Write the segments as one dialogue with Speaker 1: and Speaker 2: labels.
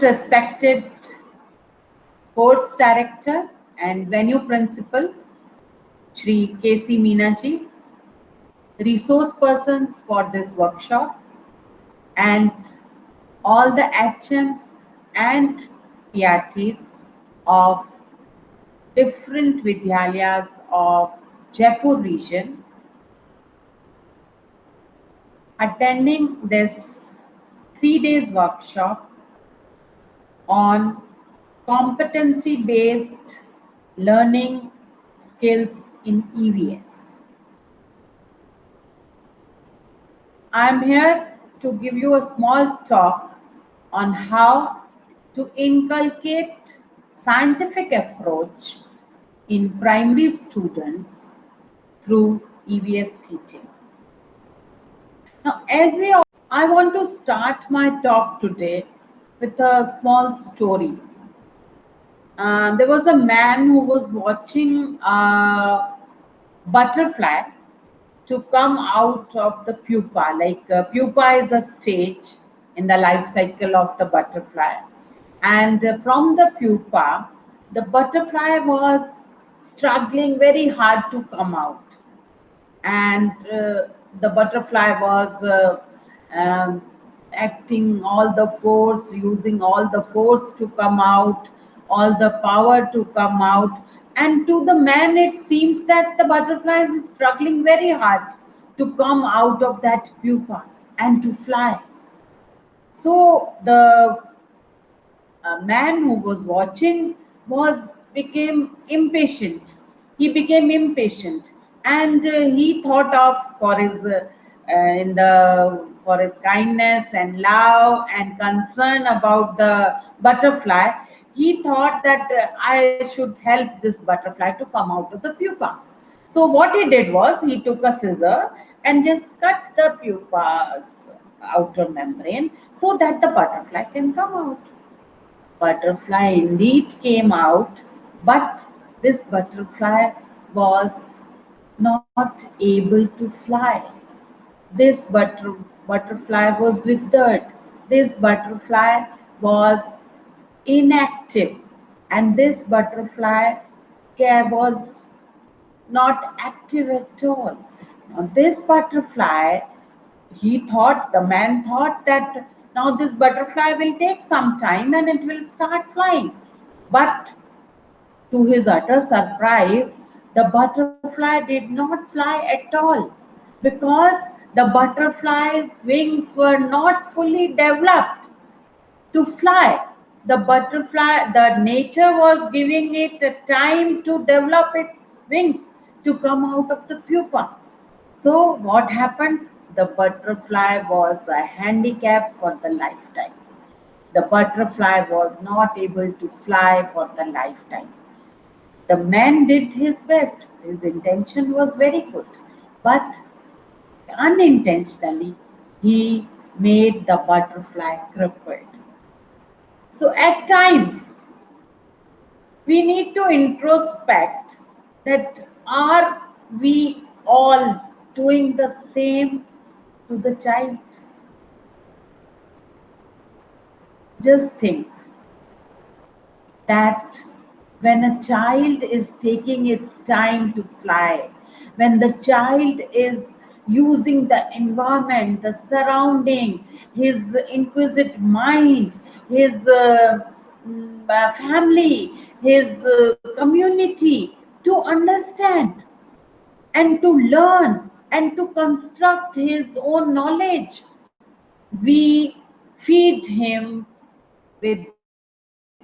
Speaker 1: respected course director and venue principal, Shri K.C. Meenaji, resource persons for this workshop, and all the HMs and PRTs of different Vidyalayas of Jaipur region attending this 3 days workshop on competency based learning skills in EVS. I am here to give you a small talk on how to inculcate scientific approach in primary students through EVS teaching. Now, I want to start my talk today with a small story. There was a man who was watching a butterfly to come out of the pupa. Like pupa is a stage in the life cycle of the butterfly. And from the pupa, the butterfly was struggling very hard to come out. And the butterfly was acting all the force, using all the force to come out, all the power to come out. And to the man, it seems that the butterfly is struggling very hard to come out of that pupa and to fly. So the man who was watching became impatient. He became impatient, and he thought of for his kindness and love and concern about the butterfly. He thought that I should help this butterfly to come out of the pupa. So what he did was he took a scissor and just cut the pupa's outer membrane so that the butterfly can come out. Butterfly indeed came out, but this butterfly was not able to fly. This butterfly was withered. This butterfly was inactive, and this butterfly was not active at all. Now, this butterfly, the man thought that now this butterfly will take some time and it will start flying. But to his utter surprise, the butterfly did not fly at all, because the butterfly's wings were not fully developed to fly. The nature was giving it the time to develop its wings to come out of the pupa. So what happened? The butterfly was a handicap for the lifetime. The butterfly was not able to fly for the lifetime. The man did his best. His intention was very good. But unintentionally, he made the butterfly crippled. So at times, we need to introspect that are we all doing the same to the child? Just think that when a child is taking its time to fly, when the child is using the environment, the surrounding, his inquisitive mind, his family, his community to understand and to learn and to construct his own knowledge, we feed him with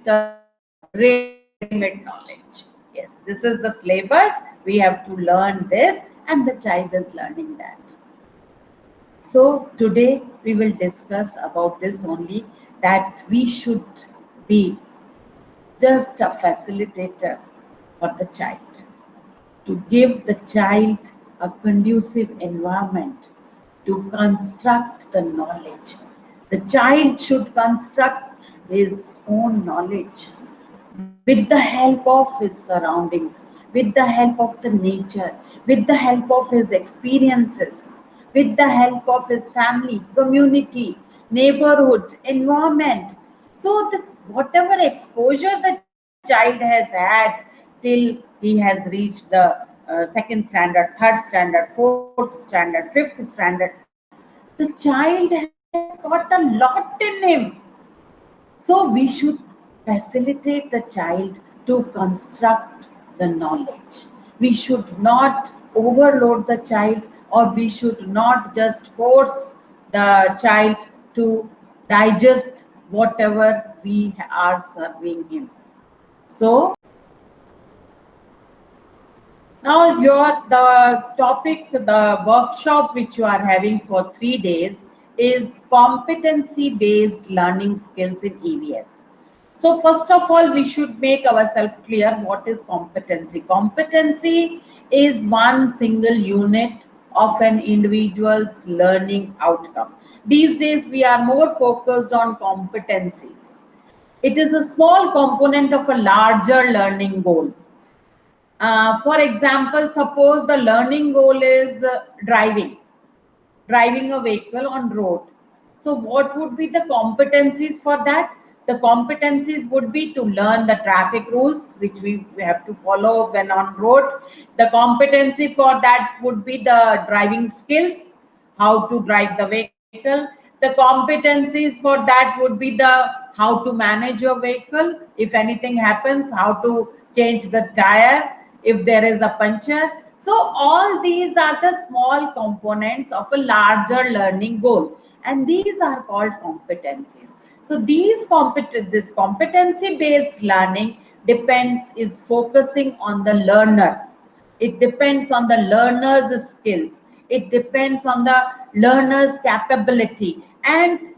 Speaker 1: the ready-made knowledge. Yes, this is the syllabus. We have to learn this, and the child is learning that. So today we will discuss about this only, that we should be just a facilitator for the child, to give the child a conducive environment to construct the knowledge. The child should construct his own knowledge with the help of his surroundings, with the help of the nature, with the help of his experiences, with the help of his family, community, neighborhood, environment. So the whatever exposure the child has had till he has reached the second standard, third standard, fourth standard, fifth standard, the child has got a lot in him. So we should facilitate the child to construct the knowledge. We should not overload the child, or we should not just force the child to digest whatever we are serving him. So now your the topic, the workshop which you are having for 3 days is competency based learning skills in EVS. So first of all, we should make ourselves clear what is competency. Competency is one single unit of an individual's learning outcome. These days, we are more focused on competencies. It is a small component of a larger learning goal. For example, suppose the learning goal is driving a vehicle on road. So what would be the competencies for that? The competencies would be to learn the traffic rules, which we have to follow when on road. The competency for that would be the driving skills, how to drive the vehicle. The competencies for that would be the how to manage your vehicle. If anything happens, how to change the tire if there is a puncture. So all these are the small components of a larger learning goal, and these are called competencies. So this competency based learning depends is focusing on the learner. It depends on the learner's skills. It depends on the learner's capability and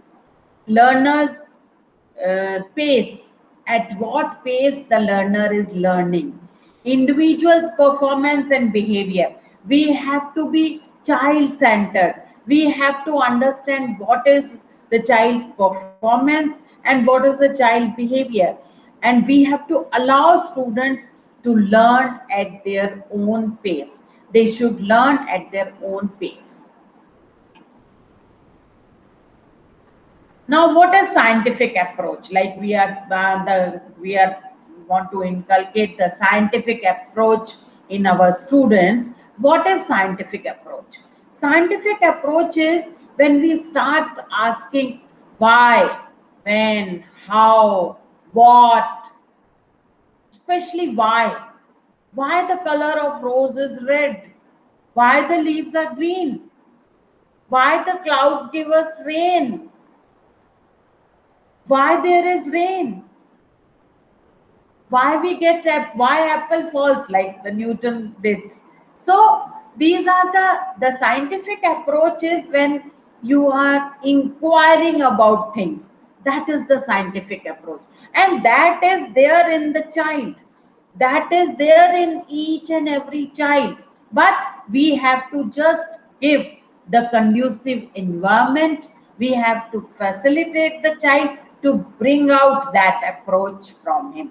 Speaker 1: learner's pace, at what pace the learner is learning, individual's performance and behavior. We have to be child centered. We have to understand what is the child's performance and what is the child behavior, and we have to allow students to learn at their own pace. They should learn at their own pace. Now, what is scientific approach? Like we are want to inculcate the scientific approach in our students. What is scientific approach? Scientific approach is when we start asking why, when, how, what, especially why. Why the color of rose is red? Why the leaves are green? Why the clouds give us rain? Why there is rain? Why we get why apple falls like the Newton did. So these are the scientific approach is when you are inquiring about things. That is the scientific approach, and that is there in the child, that is there in each and every child. But we have to just give the conducive environment. We have to facilitate the child to bring out that approach from him.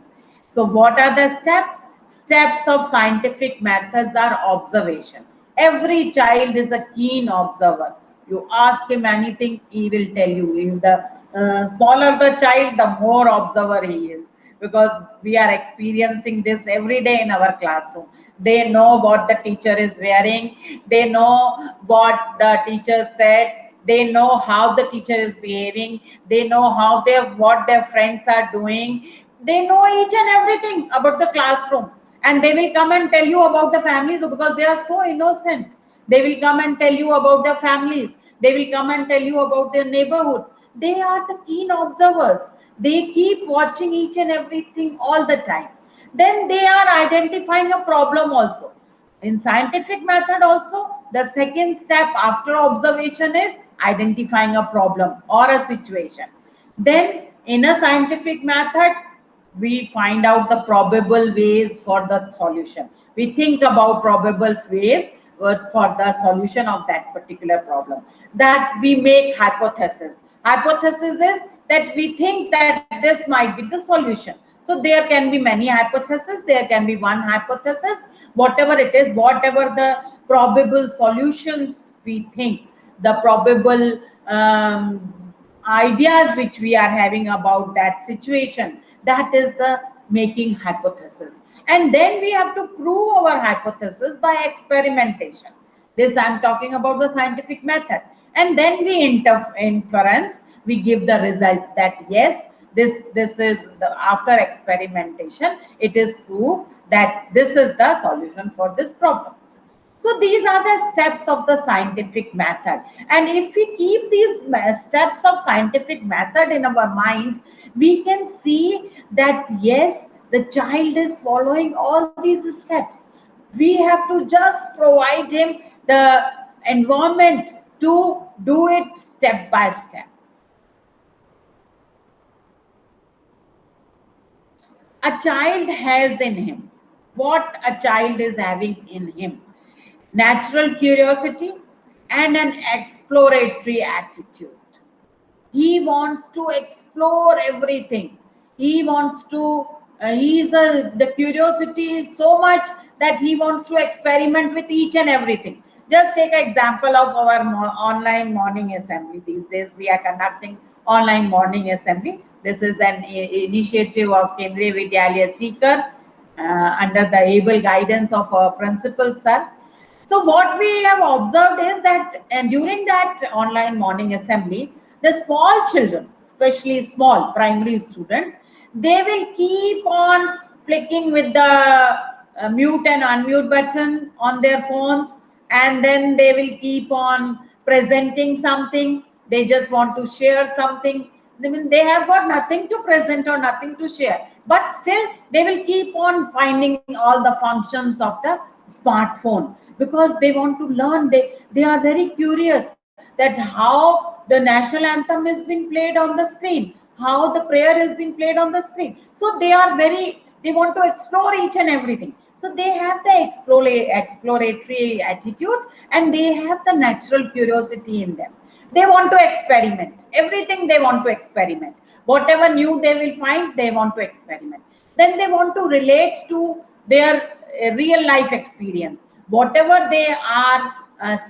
Speaker 1: So what are the steps? Steps of scientific methods are observation. Every child is a keen observer. You ask him anything, he will tell you. If the smaller the child, the more observer he is, because we are experiencing this every day in our classroom. They know what the teacher is wearing, they know what the teacher said, they know how the teacher is behaving, they know how what their friends are doing. They know each and everything about the classroom, and they will come and tell you about the families because they are so innocent. They will come and tell you about their families. They will come and tell you about their neighborhoods. They are the keen observers. They keep watching each and everything all the time. Then they are identifying a problem also. In scientific method also, the second step after observation is identifying a problem or a situation. Then in a scientific method, we find out the probable ways for the solution. We think about probable ways for the solution of that particular problem. That we make hypothesis. Hypothesis is that we think that this might be the solution. So there can be many hypotheses. There can be one hypothesis. Whatever it is, whatever the probable solutions we think, the probable ideas which we are having about that situation. That is the making hypothesis. And then we have to prove our hypothesis by experimentation. This I'm talking about the scientific method. And then we inference, we give the result that yes, this is the, after experimentation, it is proved that this is the solution for this problem. So these are the steps of the scientific method. And if we keep these steps of scientific method in our mind, we can see that yes, the child is following all these steps. We have to just provide him the environment to do it step by step. A child has in him what a child is having in him: natural curiosity and an exploratory attitude. He wants to explore everything. He wants to the curiosity is so much that he wants to experiment with each and everything. Just take an example of our online morning assembly. These days we are conducting online morning assembly. This is an initiative of Kendriya Vidyalaya Seeker under the able guidance of our principal sir. So what we have observed is that, and during that online morning assembly, the small children, especially small primary students, they will keep on flicking with the mute and unmute button on their phones, and then they will keep on presenting something. They just want to share something. I mean, they have got nothing to present or nothing to share, but still they will keep on finding all the functions of the smartphone because they want to learn. They are very curious that how the national anthem is being played on the screen, how the prayer is being played on the screen. So they want to explore each and everything. So they have the exploratory attitude, and they have the natural curiosity in them. They want to experiment everything. They want to experiment whatever new they will find. They want to experiment. Then they want to relate to their real life experience. Whatever they are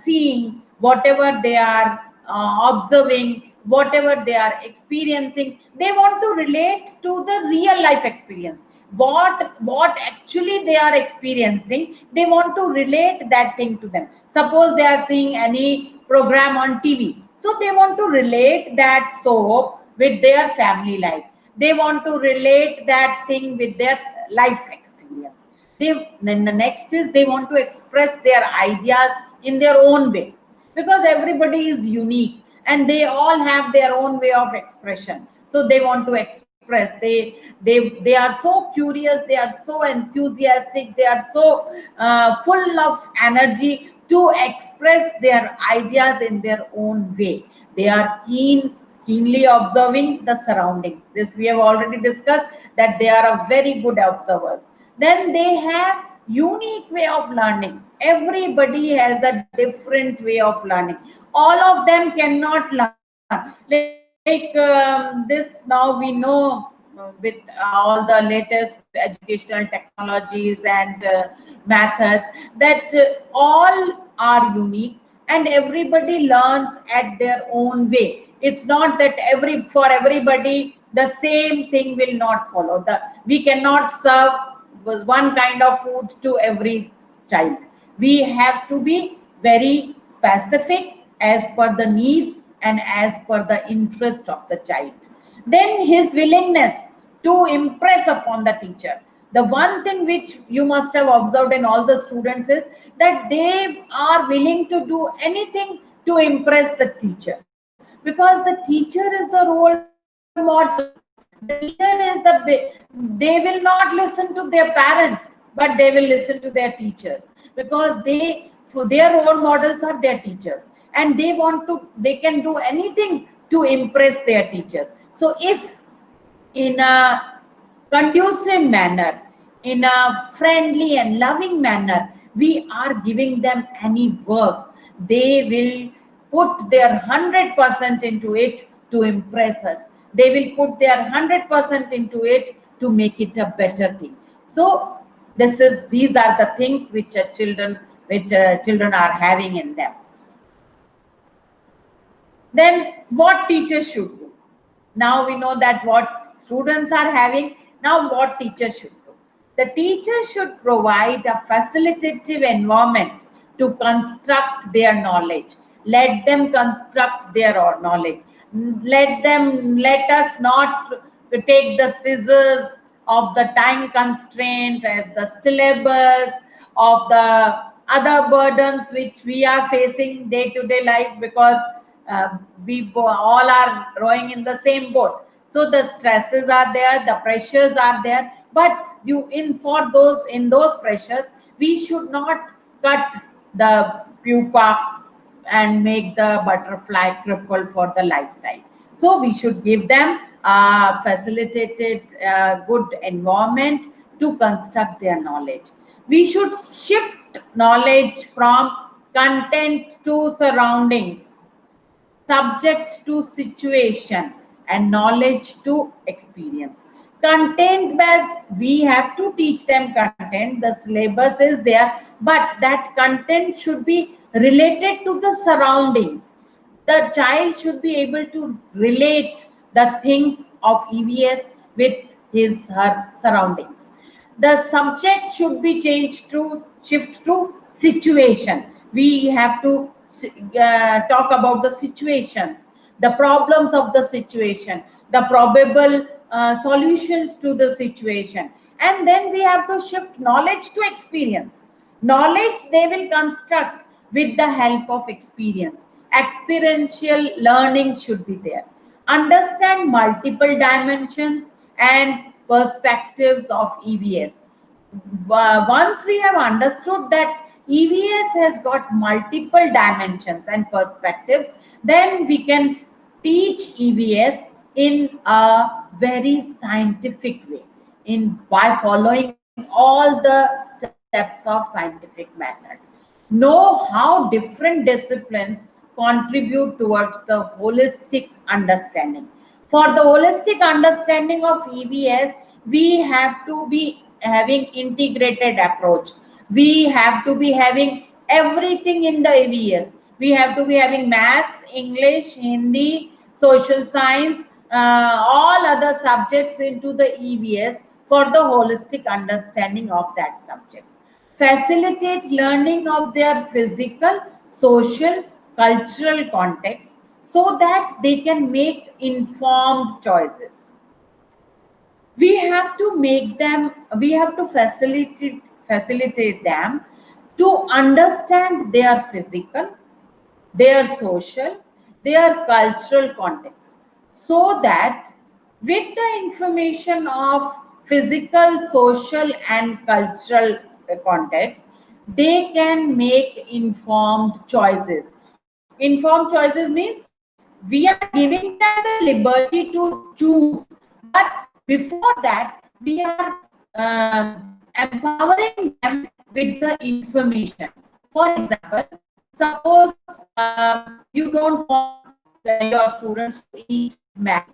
Speaker 1: seeing, whatever they are observing, whatever they are experiencing, they want to relate to the real life experience. What actually they are experiencing, they want to relate that thing to them. Suppose they are seeing any program on TV, so they want to relate that soap with their family life. They want to relate that thing with their life experience. Then the next is they want to express their ideas in their own way, because everybody is unique and they all have their own way of expression. So they want to express. They are so curious, they are so enthusiastic, they are so full of energy to express their ideas in their own way. They are keenly observing the surrounding. This we have already discussed, that they are a very good observers. Then they have unique way of learning. Everybody has a different way of learning. All of them cannot learn. Like this now we know with all the latest educational technologies and methods that all are unique, and everybody learns at their own way. It's not that for everybody the same thing will not follow. We cannot serve one kind of food to every child. We have to be very specific as per the needs and as per the interest of the child. Then his willingness to impress upon the teacher. The one thing which you must have observed in all the students is that they are willing to do anything to impress the teacher, because the teacher is the role model. The teacher is they will not listen to their parents, but they will listen to their teachers, because for their role models are their teachers, and they can do anything to impress their teachers. So if in a conducive manner, in a friendly and loving manner, we are giving them any work, they will put their 100% into it to impress us. They will put their 100% into it to make it a better thing. So these are the things which children are having in them. Then what teachers should do? Now we know that what students are having. Now what teachers should do? The teacher should provide a facilitative environment to construct their knowledge. Let them construct their knowledge. Let us not take the scissors of the time constraint, of the syllabus, of the other burdens which we are facing day to day life, because all are rowing in the same boat. So the stresses are there, the pressures are there, but you in for those in those pressures, we should not cut the pupa and make the butterfly cripple for the lifetime. So we should give them a facilitated good environment to construct their knowledge. We should shift knowledge from content to surroundings, subject to situation, and knowledge to experience. Content based, we have to teach them content. The syllabus is there, but that content should be related to the surroundings. The child should be able to relate the things of EVS with his her surroundings. The subject should be changed to shift to situation. We have to talk about the situations, the problems of the situation, the probable solutions to the situation, and then we have to shift knowledge to experience. Knowledge they will construct with the help of experience. Experiential learning should be there. Understand multiple dimensions and perspectives of EVS. Once we have understood that EVS has got multiple dimensions and perspectives, then we can teach EVS in a very scientific way, in by following all the steps of scientific method. Know how different disciplines contribute towards the holistic understanding. For the holistic understanding of EVS, we have to be having integrated approach. We have to be having everything in the EVS. We have to be having maths, English, Hindi, social science, all other subjects into the EVS for the holistic understanding of that subject. Facilitate learning of their physical, social, cultural context so that they can make informed choices. We have to make them, we have to facilitate them to understand their physical, their social, their cultural context, so that with the information of physical, social, and cultural context, they can make informed choices. Informed choices means we are giving them the liberty to choose, but before that, we are empowering them with the information. For example, suppose you don't want your students to eat Maggi,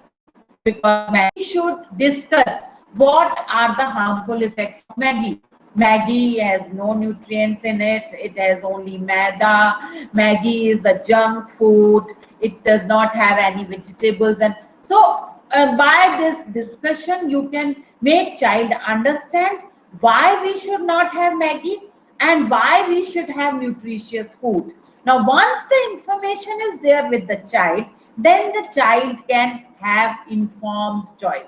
Speaker 1: because Maggi should discuss what are the harmful effects of Maggi. Maggi has no nutrients in it. It has only maida. Maggi is a junk food. It does not have any vegetables. And so by this discussion, you can make child understand why we should not have Maggi and why we should have nutritious food. Now, once the information is there with the child, then the child can have informed choice.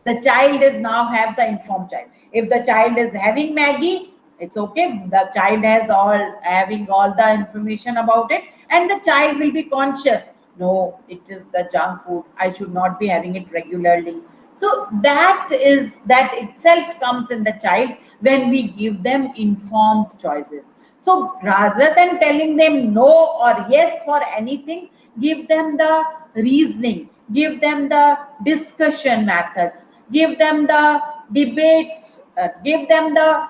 Speaker 1: The child is now have the informed child. If the child is having Maggie, it's okay. The child has all having all the information about it, and the child will be conscious. No, it is the junk food. I should not be having it regularly. So that itself comes in the child when we give them informed choices. So rather than telling them no or yes for anything, give them the reasoning, give them the discussion methods, give them the debates, give them the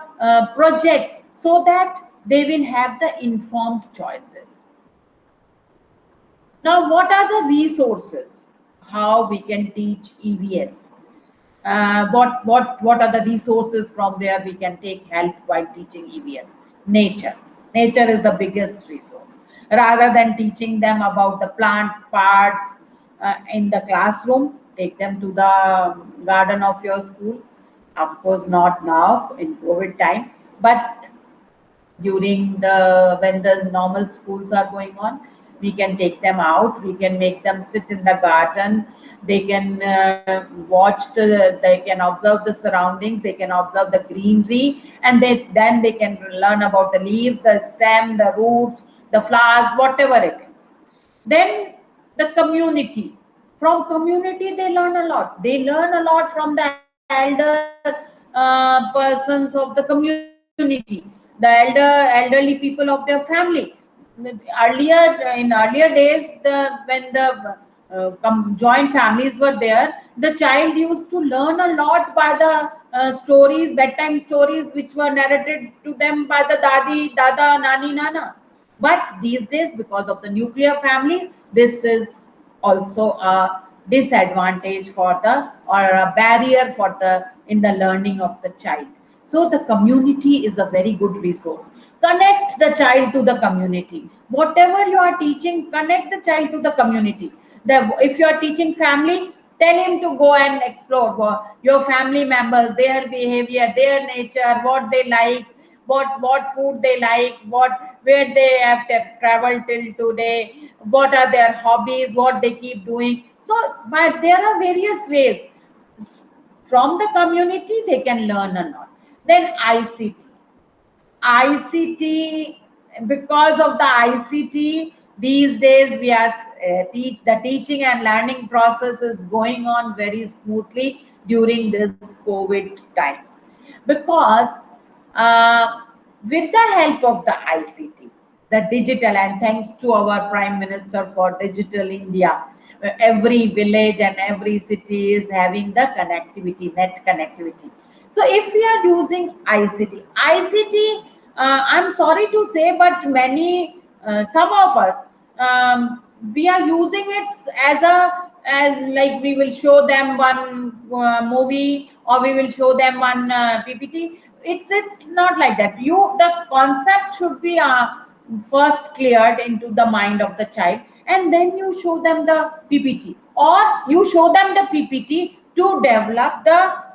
Speaker 1: projects, so that they will have the informed choices. Now, what are the resources? How we can teach EVS? What are the resources from where we can take help while teaching EVS? Nature. Nature is the biggest resource. Rather than teaching them about the plant parts in the classroom, take them to the garden of your school. Of course, not now in COVID time, but during the when the normal schools are going on, we can take them out, we can make them sit in the garden, they can they can observe the surroundings, they can observe the greenery, and then they can learn about the leaves, the stem, the roots, the flowers, whatever it is. Then the community, from community they learn a lot, they learn a lot from the elder persons of the community, the elderly people of their family. Earlier, in earlier days, when the joint families were there, the child used to learn a lot by the stories, bedtime stories, which were narrated to them by the dada, nani, nana. But these days, because of the nuclear family, this is also a disadvantage for the, or a barrier for the, in the learning of the child. So the community is a very good resource. Connect the child to the community. Whatever you are teaching, connect the child to the community. If you are teaching family, tell him to go and explore your family members, their behavior, their nature, what they like, what food they like, what, where they have traveled till today, what are their hobbies, what they keep doing. So, but there are various ways. From the community they can learn a lot. Then ICT, because of the ICT, these days we are the teaching and learning process is going on very smoothly during this COVID time, because uh, with the help of the ICT, the digital, and thanks to our Prime Minister for Digital India, every village and every city is having the connectivity, net connectivity. So if we are using ICT, I'm sorry to say, but some of us, we are using it as a, as like we will show them one movie, or we will show them one PPT. It's not like that. The concept should be first cleared into the mind of the child, and then you show them the PPT, or you show them the PPT to develop the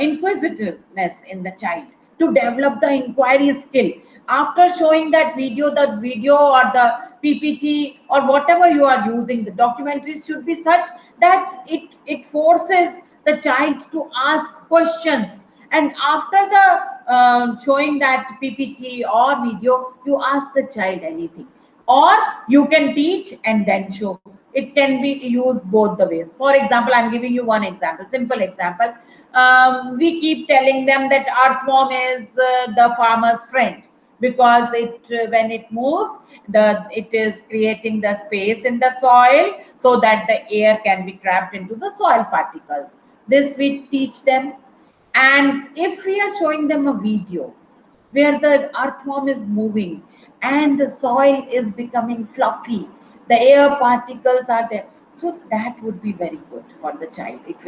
Speaker 1: inquisitiveness in the child, to develop the inquiry skill. After showing that video, the video or the PPT or whatever you are using, the documentaries should be such that it forces the child to ask questions. And after the showing that PPT or video, you ask the child anything, or you can teach and then show. It can be used both the ways. For example, I'm giving you one example, simple example. We keep telling them that earthworm is the farmer's friend, because it when it moves, it is creating the space in the soil so that the air can be trapped into the soil particles. This we teach them. And if we are showing them a video where the earthworm is moving and the soil is becoming fluffy, the air particles are there, so that would be very good for the child. It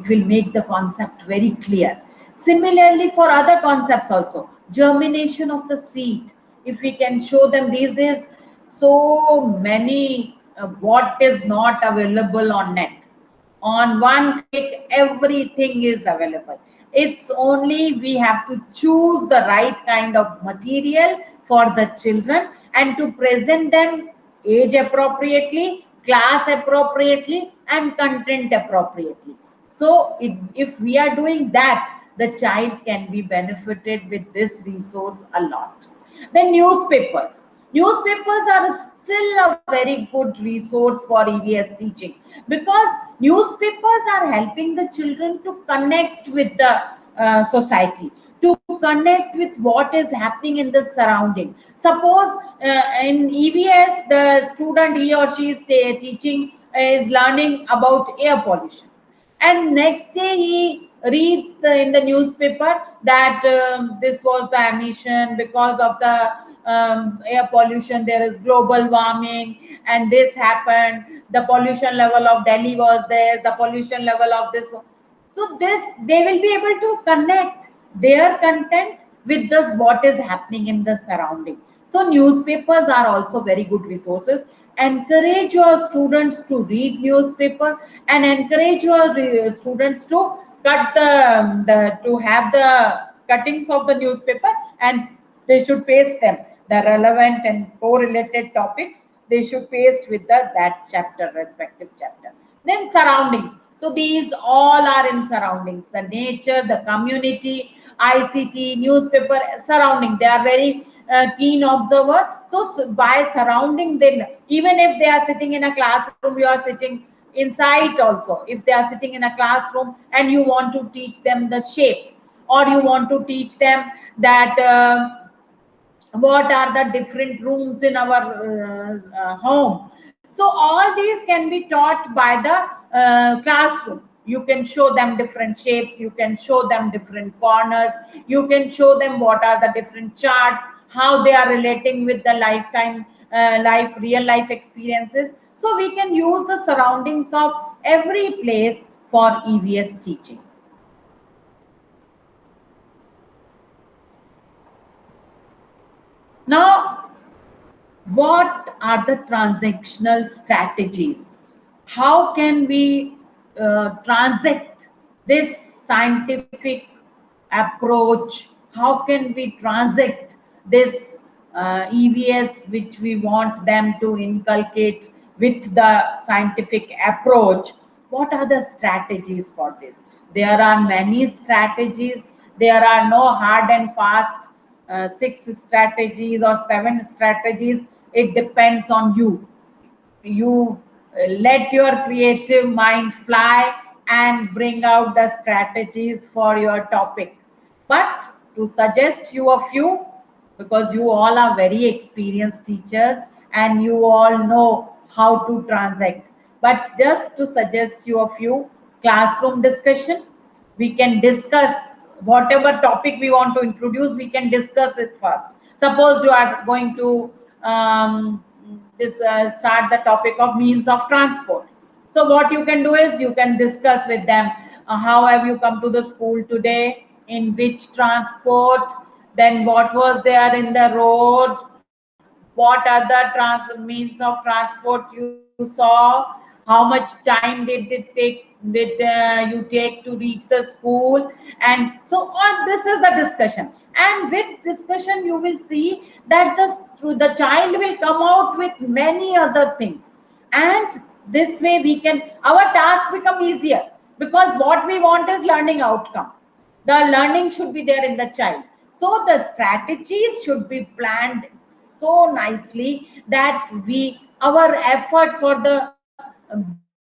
Speaker 1: will make the concept very clear. Similarly, for other concepts also, germination of the seed, if we can show them, these is so many what is not available on net. On one click everything is available. It's only we have to choose the right kind of material for the children, and to present them age appropriately, class appropriately, and content appropriately. So if we are doing that, the child can be benefited with this resource a lot. Then newspapers are still a very good resource for EVS teaching, because newspapers are helping the children to connect with the society, to connect with what is happening in the surrounding. Suppose in EVS, the student, he or she is teaching, is learning about air pollution, and next day he reads in the newspaper that this was the emission because of the air pollution, there is global warming, and this happened, the pollution level of Delhi was there, the pollution level of this. So this, they will be able to connect their content with this what is happening in the surrounding. So newspapers are also very good resources. Encourage your students to read newspaper, and encourage your students to cut the to have the cuttings of the newspaper, and they should paste them, the relevant and correlated topics they should paste with the that chapter, respective chapter. Then surroundings. So these all are in surroundings: the nature, the community, ICT, newspaper, surrounding. They are very keen observer. So, by surrounding them, even if they are sitting in a classroom, you are sitting inside also. If they are sitting in a classroom and you want to teach them the shapes, or you want to teach them that what are the different rooms in our home. So all these can be taught by the classroom. You can show them different shapes, you can show them different corners, you can show them what are the different charts, how they are relating with the lifetime life real life experiences. So we can use the surroundings of every place for EVS teaching. Now, what are the transactional strategies? How can we transact this scientific approach? How can we transact this EVS which we want them to inculcate with the scientific approach? What are the strategies for this? There are many strategies. There are no hard and fast six strategies or seven strategies. It depends on you. You let your creative mind fly and bring out the strategies for your topic. But to suggest you a few, because you all are very experienced teachers and you all know how to transact, but just to suggest you a few: classroom discussion. We can discuss whatever topic we want to introduce, we can discuss it first. Suppose you are going to this start the topic of means of transport. So what you can do is you can discuss with them, how have you come to the school today, in which transport, then what was there in the road, what other means of transport you saw, how much time did it take, did you take to reach the school, and so on. This is the discussion, and with discussion you will see that the child will come out with many other things. And this way we can, our task become easier, because what we want is learning outcome. The learning should be there in the child. So the strategies should be planned so nicely that we, our effort for the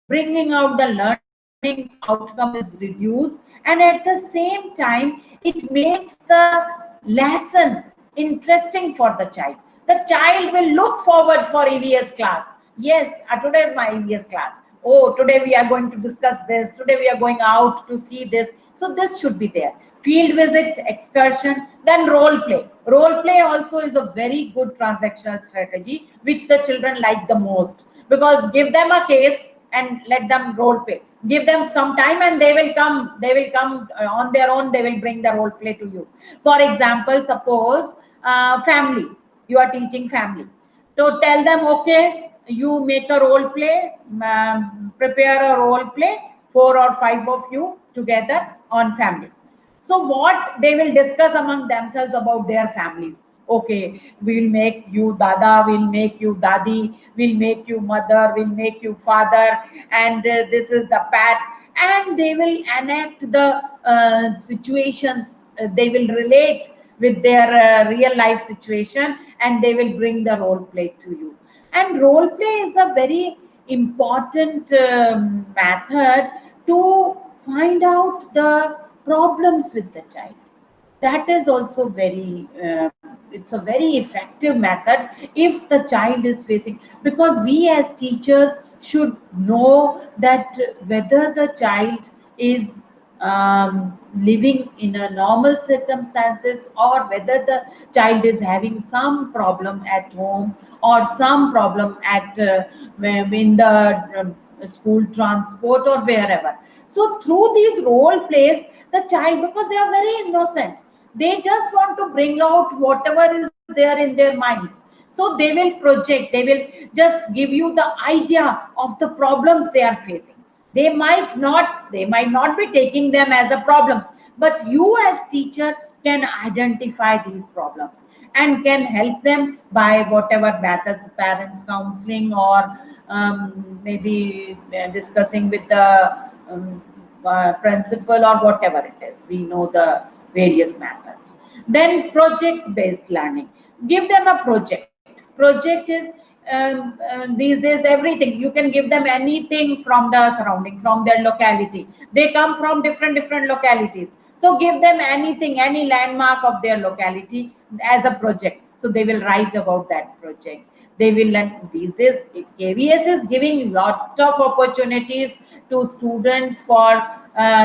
Speaker 1: bringing out the learning outcome is reduced, and at the same time it makes the lesson interesting for the child. The child will look forward for EVS class. Yes, today is my EVS class. Oh, today we are going to discuss this. Today we are going out to see this. So this should be there. Field visit, excursion, then role play. Role play also is a very good transactional strategy, which the children like the most, because give them a case and let them role play. Give them some time and they will come. They will come on their own. They will bring the role play to you. For example, suppose family. You are teaching family. So tell them, okay, you make a role play, prepare a role play, four or five of you together on family. So what they will discuss among themselves about their families. Okay, we'll make you dada, we'll make you dadi, we'll make you mother, we'll make you father, and this is the pet. And they will enact the situations. They will relate with their real life situation, and they will bring the role play to you. And role play is a very important method to find out the problems with the child. That is also very it's a very effective method if the child is facing, because we as teachers should know that whether the child is living in a normal circumstances, or whether the child is having some problem at home or some problem at in the school transport or wherever. So through these role plays, the child, because they are very innocent, they just want to bring out whatever is there in their minds. So they will project, they will just give you the idea of the problems they are facing. They might not be taking them as a problems, but you as teacher can identify these problems and can help them by whatever methods, parents counseling, or maybe discussing with the principal, or whatever it is. We know the various methods. Then project based learning, give them a project is these days everything. You can give them anything from the surrounding, from their locality. They come from different localities, so give them anything, any landmark of their locality as a project. So they will write about that project. They will learn. These days KVS is giving lot of opportunities to students for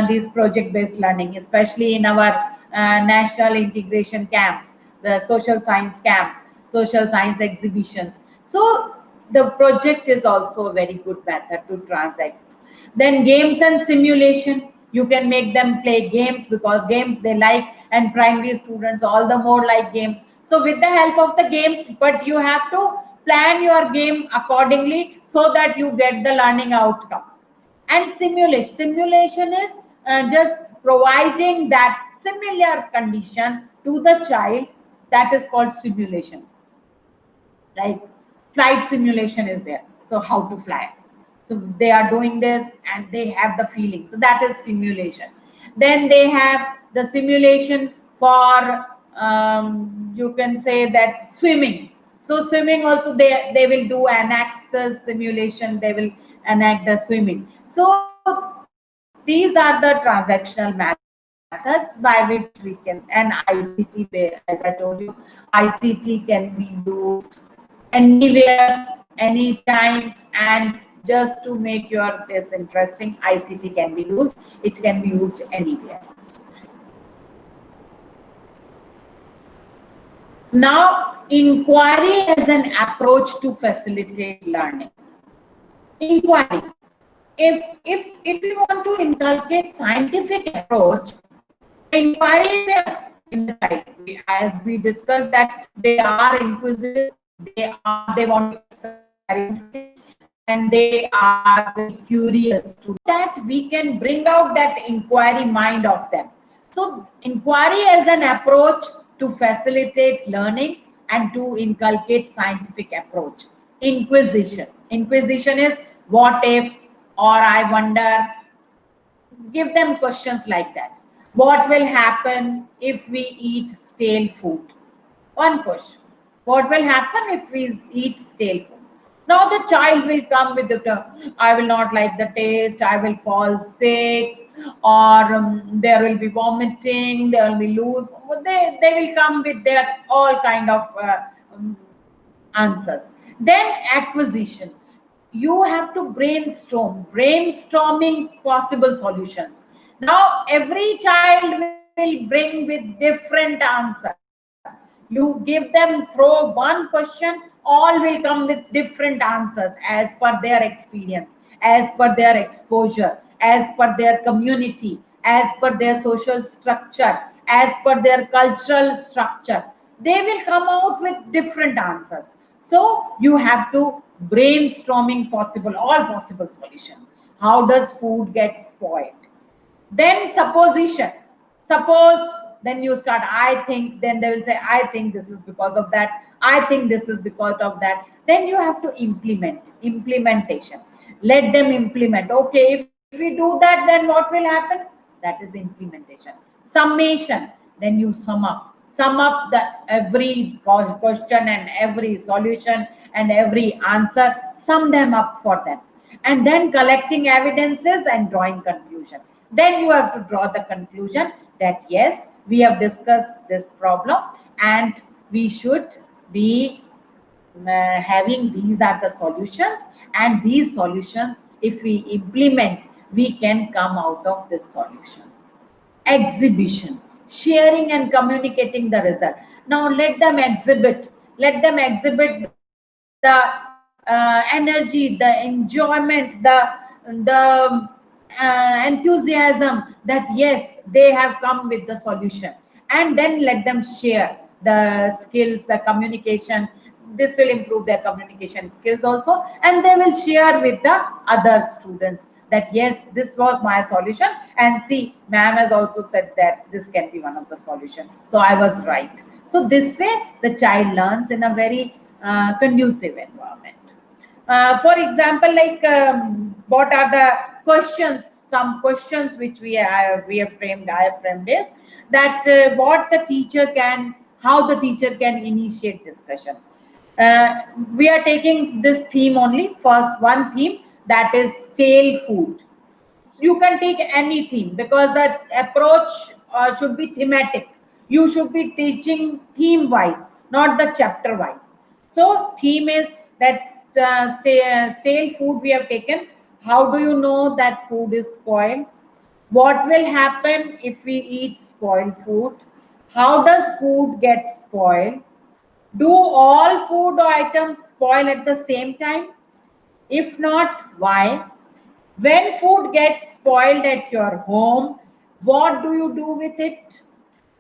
Speaker 1: these project based learning, especially in our national integration camps, the social science camps, social science exhibitions. So the project is also a very good method to transact. Then games and simulation, you can make them play games, because games they like, and primary students all the more like games. So with the help of the games, but you have to plan your game accordingly so that you get the learning outcome. And simulation is just providing that similar condition to the child. That is called simulation. Like flight simulation is there, so how to fly. So they are doing this and they have the feeling, so that is simulation. Then they have the simulation for you can say that swimming. So swimming also, they will do enact the simulation, they will enact the swimming. So these are the transactional methods by which we can. And ICT, as I told you, ICT can be used anywhere, anytime, and just to make your this interesting, ICT can be used. It can be used anywhere. Now, inquiry as an approach to facilitate learning. Inquiry. If you want to inculcate scientific approach, the inquiry is there in the child. As we discussed, that they are inquisitive, they want to experiment, and they are very curious. To that, we can bring out that inquiry mind of them. So inquiry as an approach to facilitate learning and to inculcate scientific approach. Inquisition is what if, or I wonder. Give them questions like that. What will happen if we eat stale food? One question. What will happen if we eat stale food? Now the child will come with the, I will not like the taste, I will fall sick, or there will be vomiting, there will be loose. They will come with their all kind of um, answers. Then acquisition. You have to brainstorming possible solutions. Now every child will bring with different answer. You give them throw one question, all will come with different answers as per their experience, as per their exposure, as per their community, as per their social structure, as per their cultural structure. They will come out with different answers. So you have to brainstorming possible, all possible solutions. How does food get spoiled? Then supposition. Suppose, then you start, I think, then they will say, I think this is because of that, I think this is because of that. Then you have to implementation. Let them implement. Okay, if we do that, then what will happen? That is implementation. Summation. Then you sum up the every question and every solution and every answer, sum them up for them. And then collecting evidences and drawing conclusion. Then you have to draw the conclusion that yes, we have discussed this problem, and we should be having these are the solutions, and these solutions, if we implement, we can come out of this solution. Exhibition, sharing and communicating the result. Now let them exhibit the energy, the enjoyment, the enthusiasm, that yes, they have come with the solution. And then let them share the skills, the communication. This will improve their communication skills also, and they will share with the other students that yes, this was my solution, and see, ma'am has also said that this can be one of the solution, so I was right. So this way the child learns in a very conducive environment. For example, like what are the questions, some questions which I have framed is that what the teacher can, how the teacher can initiate discussion. uh, we are taking this theme only, first one theme, that is stale food. You can take any theme because the approach should be thematic. You should be teaching theme wise, not the chapter wise. So theme is that stale food we have taken. How do you know that food is spoiled? What will happen if we eat spoiled food? How does food get spoiled? Do all food items spoil at the same time? If not, why? When food gets spoiled at your home, what do you do with it?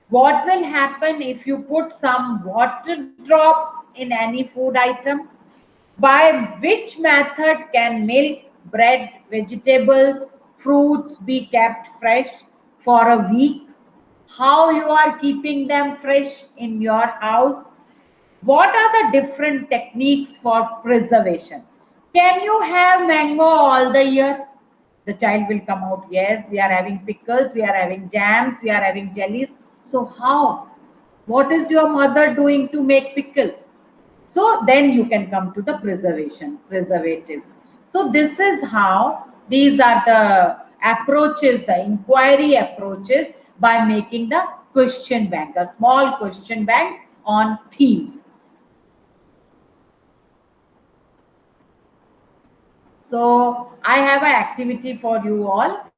Speaker 1: What will happen if you put some water drops in any food item? By which method can milk, bread, vegetables, fruits be kept fresh for a week? How you are keeping them fresh in your house? What are the different techniques for preservation? Can you have mango all the year? The child will come out, yes, we are having pickles, we are having jams, we are having jellies. So, how? What is your mother doing to make pickle? So then you can come to the preservatives. So this is how, these are the approaches, the inquiry approaches, by making the question bank, a small question bank on themes. So I have an activity for you all.